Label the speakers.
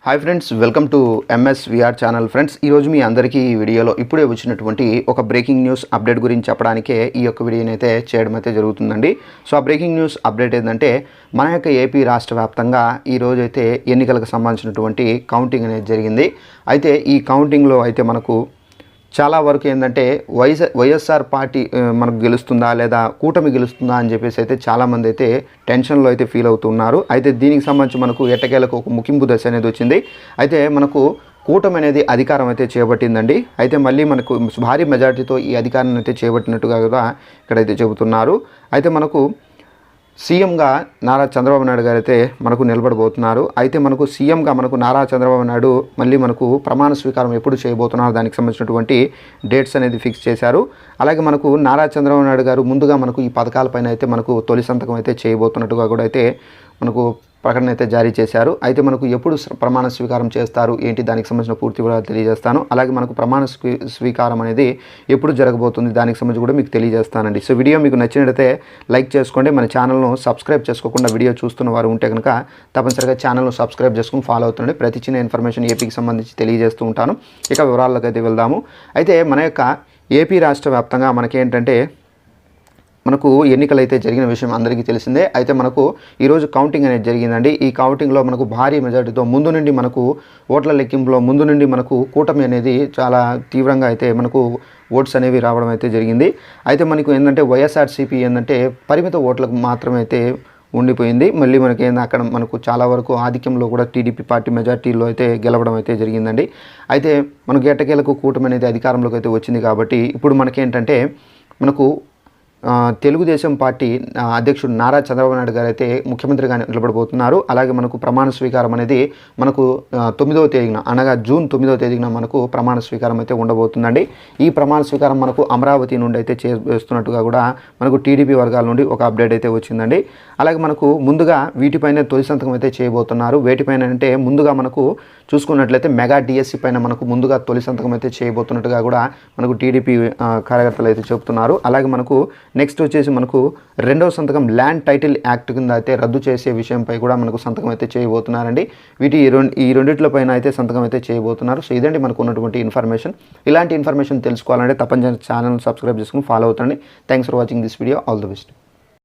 Speaker 1: Hi friends, welcome to ఎంఎస్విఆర్ channel. Friends, ఈరోజు మీ అందరికీ ఈ వీడియోలో ఇప్పుడే వచ్చినటువంటి ఒక బ్రేకింగ్ న్యూస్ అప్డేట్ గురించి చెప్పడానికే ఈ యొక్క వీడియోని అయితే చేయడం అయితే జరుగుతుందండి. సో ఆ బ్రేకింగ్ న్యూస్ అప్డేట్ ఏంటంటే మన యొక్క ఏపీ రాష్ట్ర వ్యాప్తంగా ఈరోజు అయితే ఎన్నికలకు సంబంధించినటువంటి కౌంటింగ్ అనేది జరిగింది. అయితే ఈ కౌంటింగ్లో అయితే మనకు చాలా వరకు ఏంటంటే వైఎస్ఆర్ పార్టీ మనకు గెలుస్తుందా లేదా కూటమి గెలుస్తుందా అని చెప్పేసి అయితే చాలామంది అయితే టెన్షన్లో అయితే ఫీల్ అవుతున్నారు. అయితే దీనికి సంబంధించి మనకు ఎట్టకేలకు ఒక ముగింపు దశ అనేది వచ్చింది. అయితే మనకు కూటమి అనేది అధికారం అయితే చేపట్టిందండి. అయితే మళ్ళీ మనకు భారీ మెజార్టీతో ఈ అధికారాన్ని అయితే చేపట్టినట్టుగా కూడా ఇక్కడైతే చెబుతున్నారు. అయితే మనకు సీఎంగా నారా చంద్రబాబు నాయుడు గారు అయితే మనకు నిలబడబోతున్నారు. అయితే మనకు సీఎంగా మనకు నారా చంద్రబాబు నాయుడు మళ్ళీ మనకు ప్రమాణ స్వీకారం ఎప్పుడు చేయబోతున్నారు దానికి సంబంధించినటువంటి డేట్స్ అనేది ఫిక్స్ చేశారు. అలాగే మనకు నారా చంద్రబాబు నాయుడు గారు ముందుగా మనకు ఈ పథకాలపైన అయితే మనకు తొలి సంతకం అయితే చేయబోతున్నట్టుగా కూడా అయితే మనకు ప్రకటన అయితే జారీ చేశారు. అయితే మనకు ఎప్పుడు ప్రమాణ స్వీకారం చేస్తారు ఏంటి దానికి సంబంధించిన పూర్తి వివరాలు తెలియజేస్తాను. అలాగే మనకు ప్రమాణ స్వీకారం అనేది ఎప్పుడు జరగబోతుంది దానికి సంబంధించి కూడా మీకు తెలియజేస్తానండి. సో వీడియో మీకు నచ్చినట్లయితే లైక్ చేసుకోండి. మన ఛానల్ను సబ్స్క్రైబ్ చేసుకోకుండా వీడియో చూస్తున్న వారు ఉంటే కనుక తప్పనిసరిగా ఛానల్ను సబ్స్క్రైబ్ చేసుకుని ఫాలో అవుతుండండి. ప్రతి చిన్న ఇన్ఫర్మేషన్ ఏపీకి సంబంధించి తెలియజేస్తూ ఉంటాను. ఇక వివరాల్లోకి అయితే వెళ్దాము. అయితే మన యొక్క ఏపీ రాష్ట్ర వ్యాప్తంగా మనకేంటంటే మనకు ఎన్నికలు అయితే జరిగిన విషయం అందరికీ తెలిసిందే. అయితే మనకు ఈరోజు కౌంటింగ్ అనేది జరిగిందండి. ఈ కౌంటింగ్లో మనకు భారీ మెజార్టీతో ముందు నుండి మనకు ఓట్ల లెక్కింపులో ముందు నుండి మనకు కూటమి అనేది చాలా తీవ్రంగా అయితే మనకు ఓట్స్ అనేవి రావడం అయితే జరిగింది. అయితే మనకు ఏంటంటే వైఎస్ఆర్సీపీ ఏంటంటే పరిమిత ఓట్లకు మాత్రమే అయితే ఉండిపోయింది. మళ్ళీ మనకి అక్కడ మనకు చాలా వరకు ఆధిక్యంలో కూడా టీడీపీ పార్టీ మెజార్టీలో అయితే గెలవడం అయితే జరిగిందండి. అయితే మనకు ఎట్టకేలకు కూటమి అనేది అధికారంలోకి అయితే వచ్చింది. కాబట్టి ఇప్పుడు మనకేంటంటే మనకు తెలుగుదేశం పార్టీ అధ్యక్షుడు నారా చంద్రబాబు నాయుడు గారు అయితే ముఖ్యమంత్రిగా నిలబడబోతున్నారు. అలాగే మనకు ప్రమాణ స్వీకారం అనేది మనకు 9వ తేదీన అనగా జూన్ 9వ తేదీన మనకు ప్రమాణ స్వీకారం అయితే ఉండబోతుందండి. ఈ ప్రమాణ స్వీకారం మనకు అమరావతి నుండి అయితే చేస్తున్నట్టుగా కూడా మనకు టీడీపీ వర్గాల నుండి ఒక అప్డేట్ అయితే వచ్చిందండి. అలాగే మనకు ముందుగా వీటిపైన తొలి సంతకం అయితే చేయబోతున్నారు. వేటిపైన అంటే ముందుగా మనకు చూసుకున్నట్లయితే మెగా డిఎస్సి పైన మనకు ముందుగా తొలి సంతకం అయితే చేయబోతున్నట్టుగా కూడా మనకు టీడీపీ కార్యకర్తలు అయితే చెబుతున్నారు. అలాగే మనకు నెక్స్ట్ వచ్చేసి మనకు రెండవ సంతకం ల్యాండ్ టైటిల్ యాక్ట్ కింద అయితే రద్దు చేసే విషయంపై కూడా మనకు సంతకం అయితే చేయబోతున్నారండి. ఈ రెండిట్లపైన అయితే సంతకం అయితే చేయబోతున్నారు. సో ఇదండి మనకు ఉన్నటువంటి ఇన్ఫర్మేషన్. ఇలాంటి ఇన్ఫర్మేషన్ తెలుసుకోవాలంటే తప్పనిసరిగా ఛానల్ సబ్స్క్రైబ్ చేసుకుని ఫాలో అవుతండి. Thanks for watching this video. All the best.